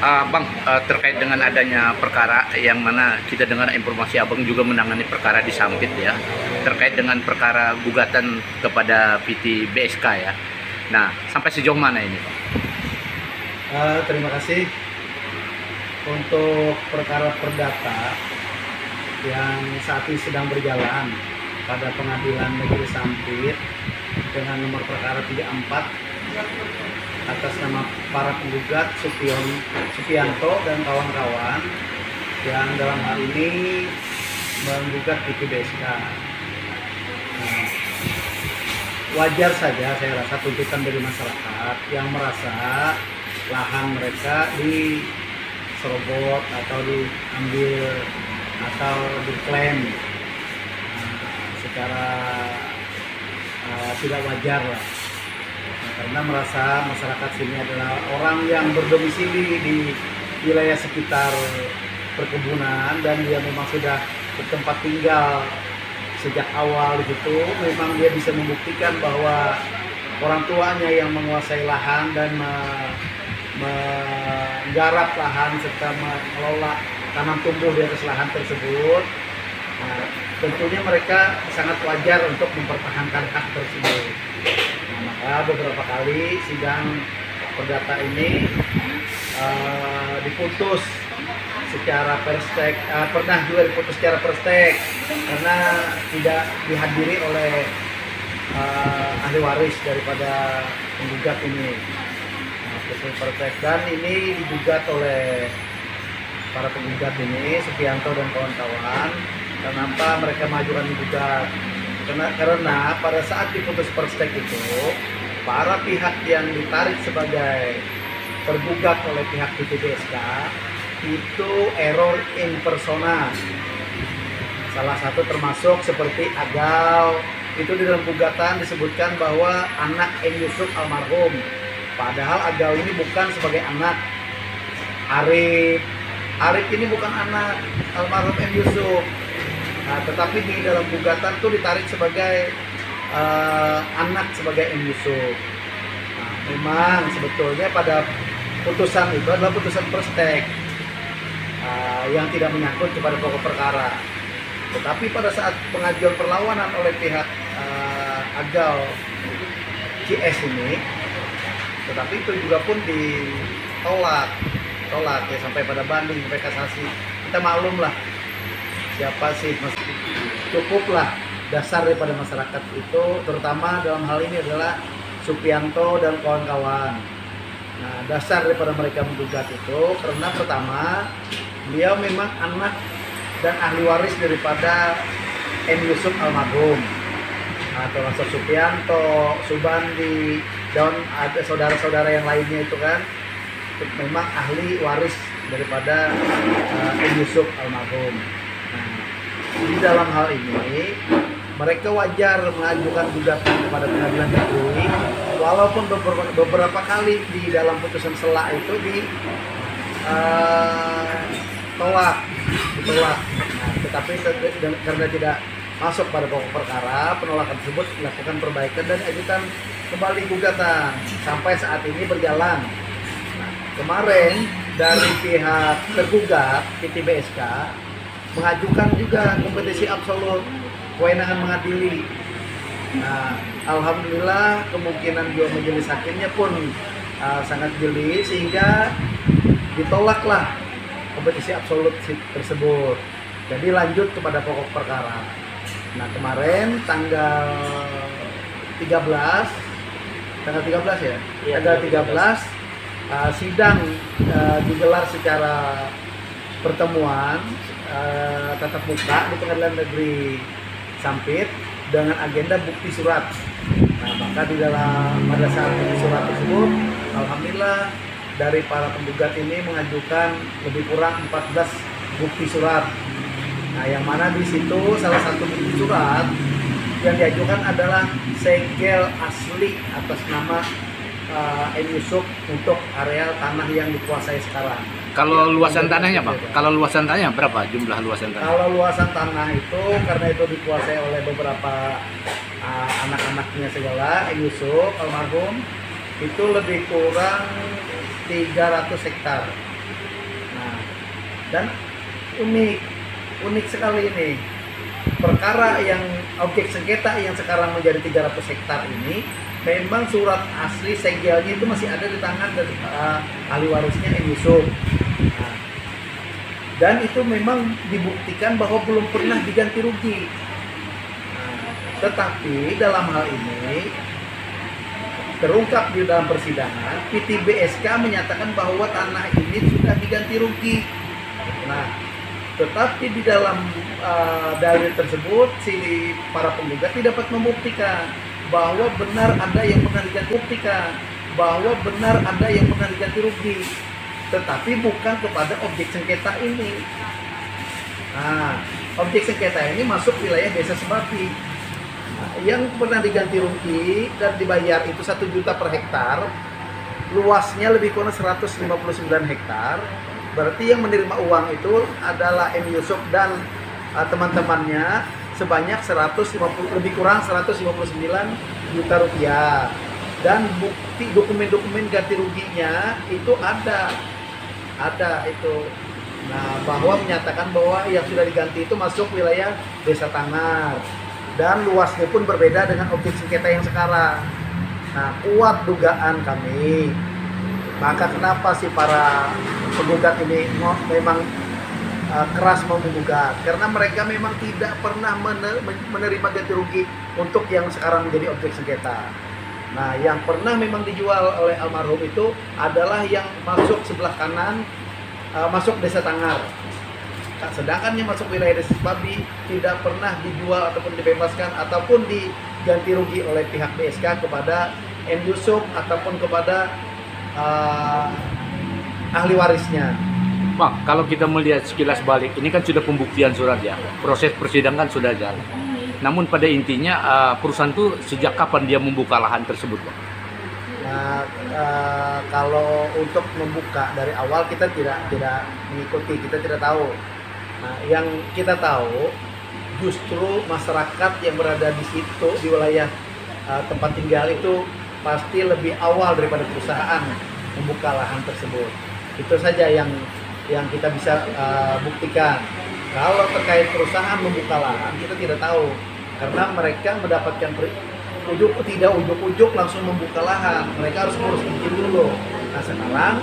Bang, terkait dengan adanya perkara yang mana kita dengar informasi Abang juga menangani perkara di Sampit ya, terkait dengan perkara gugatan kepada PT BSK ya. Nah, sampai sejauh mana ini, Bang? Terima kasih untuk perkara perdata yang saat ini sedang berjalan pada Pengadilan Negeri Sampit dengan nomor perkara 34 atas nama para penggugat Supianto dan kawan-kawan yang dalam hal ini menggugat PT BSK. Nah, wajar saja saya rasa tuntutan dari masyarakat yang merasa lahan mereka diserobot atau diambil atau diklaim secara tidak wajar lah. Karena merasa masyarakat sini adalah orang yang berdomisili di wilayah sekitar perkebunan dan dia memang sudah bertempat tinggal sejak awal gitu, memang dia bisa membuktikan bahwa orang tuanya yang menguasai lahan dan menggarap lahan serta mengelola tanam tumbuh di atas lahan tersebut. Nah, tentunya mereka sangat wajar untuk mempertahankan hak tersebut. Nah, maka beberapa kali sidang perdata ini diputus secara perstek, pernah juga diputus secara perstek karena tidak dihadiri oleh ahli waris daripada penggugat ini. Nah, perstek, dan ini digugat oleh para penggugat ini, Supianto dan kawan-kawan. Kenapa mereka majukan digugat? Karena pada saat diputus perstek itu, para pihak yang ditarik sebagai tergugat oleh pihak PT BSK itu error in persona. Salah satu termasuk seperti Agal, itu di dalam gugatan disebutkan bahwa anak M. Yusuf almarhum. Padahal Agal ini bukan sebagai anak. Arif ini bukan anak almarhum M. Yusuf. Nah, tetapi di dalam gugatan itu ditarik sebagai anak sebagai M. Yusuf. Nah, memang sebetulnya pada putusan itu adalah putusan perstek yang tidak menyangkut kepada pokok perkara. Tetapi pada saat pengajuan perlawanan oleh pihak Agal CS ini, tetapi itu juga pun ditolak ya, sampai pada banding, sampai kasasi. Kita maklum lah siapa sih, cukuplah dasar daripada masyarakat itu, terutama dalam hal ini adalah Supianto dan kawan-kawan. Nah, dasar daripada mereka menggugat itu karena pertama, beliau memang anak dan ahli waris daripada M. Yusuf almarhum. Nah, termasuk Supianto, Subandi, dan ada saudara-saudara yang lainnya itu kan memang ahli waris daripada M. Yusuf almarhum. Nah, di dalam hal ini mereka wajar mengajukan gugatan kepada pengadilan negeri, walaupun beberapa kali di dalam putusan sela itu ditolak. Nah, tetapi karena tidak masuk pada pokok perkara, penolakan tersebut dilakukan perbaikan dan ajukan kembali gugatan sampai saat ini berjalan. Nah, kemarin dari pihak tergugat PT BSK mengajukan juga kompetisi absolut, kewenangan mengadili. Nah, alhamdulillah kemungkinan juga majelis hakimnya pun sangat jeli sehingga ditolaklah kompetisi absolut tersebut. Jadi lanjut kepada pokok perkara. Nah, kemarin tanggal 13 ya? Iya, tanggal 13 sidang digelar secara pertemuan tatap muka di Pengadilan Negeri Sampit dengan agenda bukti surat. Nah, maka pada saat bukti surat tersebut, alhamdulillah dari para penggugat ini mengajukan lebih kurang 14 bukti surat. Nah, yang mana di situ salah satu bukti surat yang diajukan adalah segel asli atas nama M. Yusuf untuk areal tanah yang dikuasai sekarang. Kalau luasan tanahnya, Bang? Kalau luasan tanahnya berapa jumlah luasan tanah? Kalau luasan tanah itu karena itu dikuasai oleh beberapa anak-anaknya segala, Yusuf almarhum, itu lebih kurang 300 hektar. Nah, dan unik unik sekali ini perkara yang objek sengketa yang sekarang menjadi 300 hektar ini memang surat asli segelnya itu masih ada di tangan dari ahli warisnya M. Yusuf. Nah, dan itu memang dibuktikan bahwa belum pernah diganti rugi. Nah, tetapi dalam hal ini terungkap di dalam persidangan, PT BSK menyatakan bahwa tanah ini sudah diganti rugi. Nah, tetapi di dalam dalil tersebut si para penggugat tidak dapat membuktikan bahwa benar ada yang pernah diganti buktikan bahwa benar ada yang pernah diganti rugi, tetapi bukan kepada objek sengketa ini. Nah, objek sengketa ini masuk wilayah Desa Sebabi. Nah, yang pernah diganti rugi dan dibayar itu 1 juta per hektar, luasnya lebih kurang 159 hektar. Berarti yang menerima uang itu adalah M. Yusuf dan teman-temannya sebanyak 150 lebih kurang 159 juta rupiah. Dan bukti dokumen-dokumen ganti ruginya itu ada itu. Nah, bahwa menyatakan bahwa yang sudah diganti itu masuk wilayah Desa Tangar dan luasnya pun berbeda dengan objek sengketa yang sekarang. Nah, kuat dugaan kami. Maka kenapa sih para penggugat ini memang keras mau menggugat? Karena mereka memang tidak pernah menerima ganti rugi untuk yang sekarang menjadi objek sengketa. Nah, yang pernah memang dijual oleh almarhum itu adalah yang masuk sebelah kanan, masuk Desa Tangar. Sedangkan yang masuk wilayah Desa Sebabi tidak pernah dijual ataupun dibebaskan ataupun diganti rugi oleh pihak BSK kepada M. Yusuf ataupun kepada ahli warisnya. Bang, kalau kita melihat sekilas balik, ini kan sudah pembuktian surat ya, proses persidangan sudah jalan. Namun pada intinya perusahaan itu sejak kapan dia membuka lahan tersebut, Bang? Nah, kalau untuk membuka dari awal kita tidak mengikuti, kita tidak tahu. Nah, yang kita tahu justru masyarakat yang berada di situ di wilayah tempat tinggal itu pasti lebih awal daripada perusahaan membuka lahan tersebut. Itu saja yang kita bisa buktikan. Kalau terkait perusahaan membuka lahan kita tidak tahu karena mereka mendapatkan ujuk-ujuk langsung membuka lahan. Mereka harus mengurus izin dulu. Nah, sekarang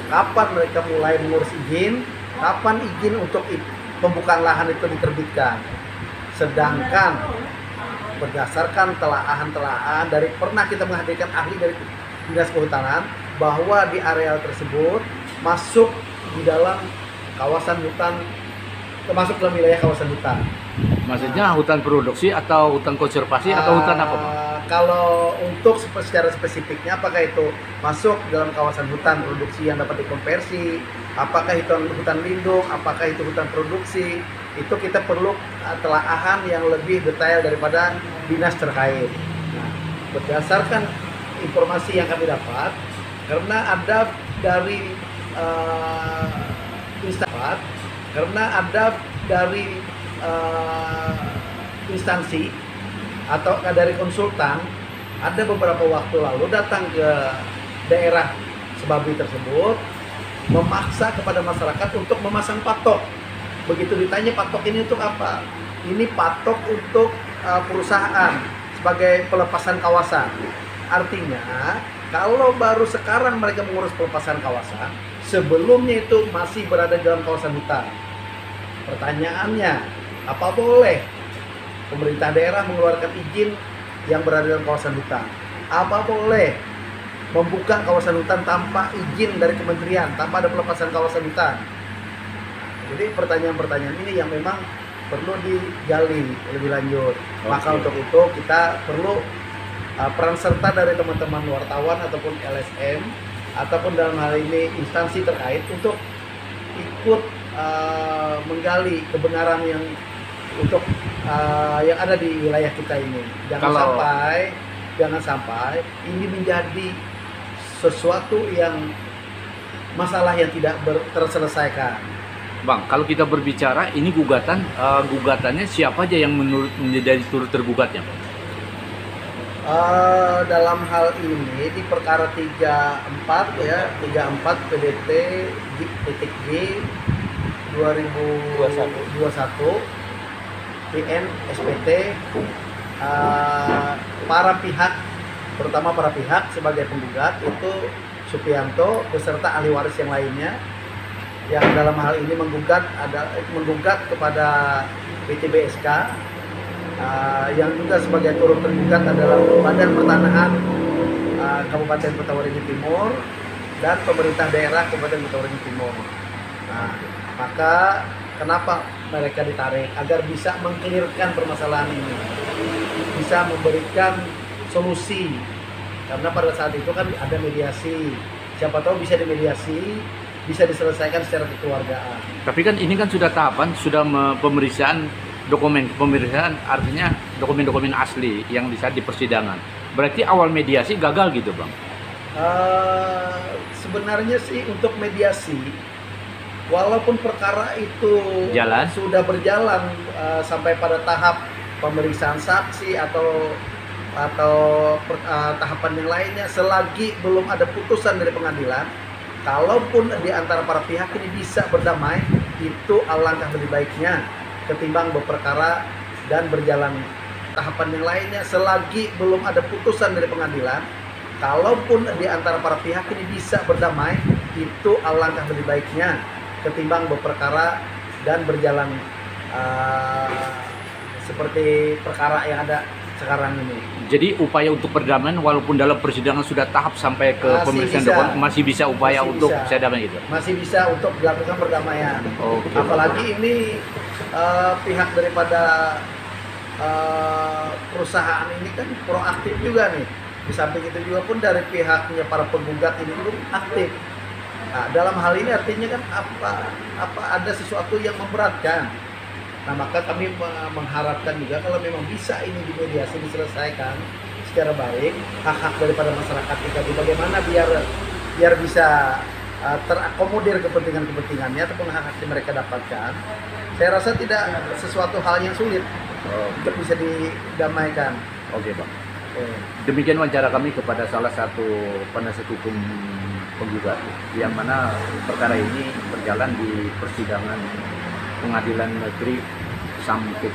kapan mereka mulai mengurus izin? Kapan izin untuk pembukaan lahan itu diterbitkan? Sedangkan berdasarkan telaahan dari pernah kita menghadirkan ahli dari Dinas Kehutanan bahwa di areal tersebut masuk di dalam kawasan hutan, termasuk dalam wilayah kawasan hutan. Maksudnya hutan produksi atau hutan konservasi atau hutan apa, Bang? Kalau untuk secara spesifiknya apakah itu masuk dalam kawasan hutan produksi yang dapat dikonversi, apakah itu hutan lindung, apakah itu hutan produksi, itu kita perlu telaahan yang lebih detail daripada dinas terkait. Nah, berdasarkan informasi yang kami dapat, karena ada dari instansi atau dari konsultan ada beberapa waktu lalu datang ke daerah Sebabi tersebut memaksa kepada masyarakat untuk memasang patok. Begitu ditanya patok ini untuk apa? Ini patok untuk perusahaan sebagai pelepasan kawasan. Artinya kalau baru sekarang mereka mengurus pelepasan kawasan, sebelumnya itu masih berada dalam kawasan hutan. Pertanyaannya, apa boleh pemerintah daerah mengeluarkan izin yang berada dalam kawasan hutan? Apa boleh membuka kawasan hutan tanpa izin dari kementerian, tanpa ada pelepasan kawasan hutan? Jadi pertanyaan-pertanyaan ini yang memang perlu digali lebih lanjut. Maka untuk itu kita perlu peran serta dari teman-teman wartawan ataupun LSM ataupun dalam hal ini instansi terkait untuk ikut menggali kebenaran yang untuk yang ada di wilayah kita ini. Jangan sampai ini menjadi sesuatu yang masalah yang tidak terselesaikan. Bang, kalau kita berbicara ini gugatannya siapa aja yang menjadi turut tergugatnya, Bang? Dalam hal ini di perkara 34 ya, 34 PDT titik G 2021 PN SPT, para pihak, terutama para pihak sebagai penggugat itu Supianto beserta ahli waris yang lainnya, yang dalam hal ini menggugat kepada PT BSK, yang juga sebagai turut tergugat adalah Badan Pertanahan Kabupaten Kota Waringin Timur dan pemerintah daerah Kabupaten Kota Waringin Timur. Nah, maka kenapa mereka ditarik? Agar bisa mengkelirkan permasalahan ini, bisa memberikan solusi. Karena pada saat itu kan ada mediasi, siapa tahu bisa dimediasi, bisa diselesaikan secara kekeluargaan. Tapi kan ini kan sudah tahapan, sudah pemeriksaan pemeriksaan, artinya dokumen-dokumen asli yang di saat di persidangan. Berarti awal mediasi gagal gitu, Bang? Sebenarnya sih untuk mediasi, walaupun perkara itu sudah berjalan sampai pada tahap pemeriksaan saksi atau tahapan yang lainnya, selagi belum ada putusan dari pengadilan, kalaupun di antara para pihak ini bisa berdamai, itu alangkah lebih baiknya ketimbang berperkara dan berjalan tahapan yang lainnya. Selagi belum ada putusan dari pengadilan, kalaupun di antara para pihak ini bisa berdamai, itu alangkah lebih baiknya ketimbang berperkara dan berjalan seperti perkara yang ada sekarang ini. Jadi upaya untuk perdamaian walaupun dalam persidangan sudah tahap sampai ke pemeriksaan dokumen, masih bisa upaya untuk bisa damai gitu? Masih bisa untuk dilakukan perdamaian. Okay. Apalagi ini pihak daripada perusahaan ini kan proaktif juga nih. Di samping itu juga pun dari pihaknya para penggugat ini pun aktif. Nah, dalam hal ini artinya kan apa ada sesuatu yang memberatkan. Nah, maka kami mengharapkan juga kalau memang bisa ini dimediasi, diselesaikan secara baik, hak-hak daripada masyarakat kita bagaimana biar bisa terakomodir kepentingannya ataupun hak-hak yang mereka dapatkan. Saya rasa tidak sesuatu hal yang sulit untuk bisa didamaikan. Oke, Bang. Demikian wawancara kami kepada salah satu penasihat hukum penggugat, yang mana perkara ini berjalan di persidangan Pengadilan Negeri Sampit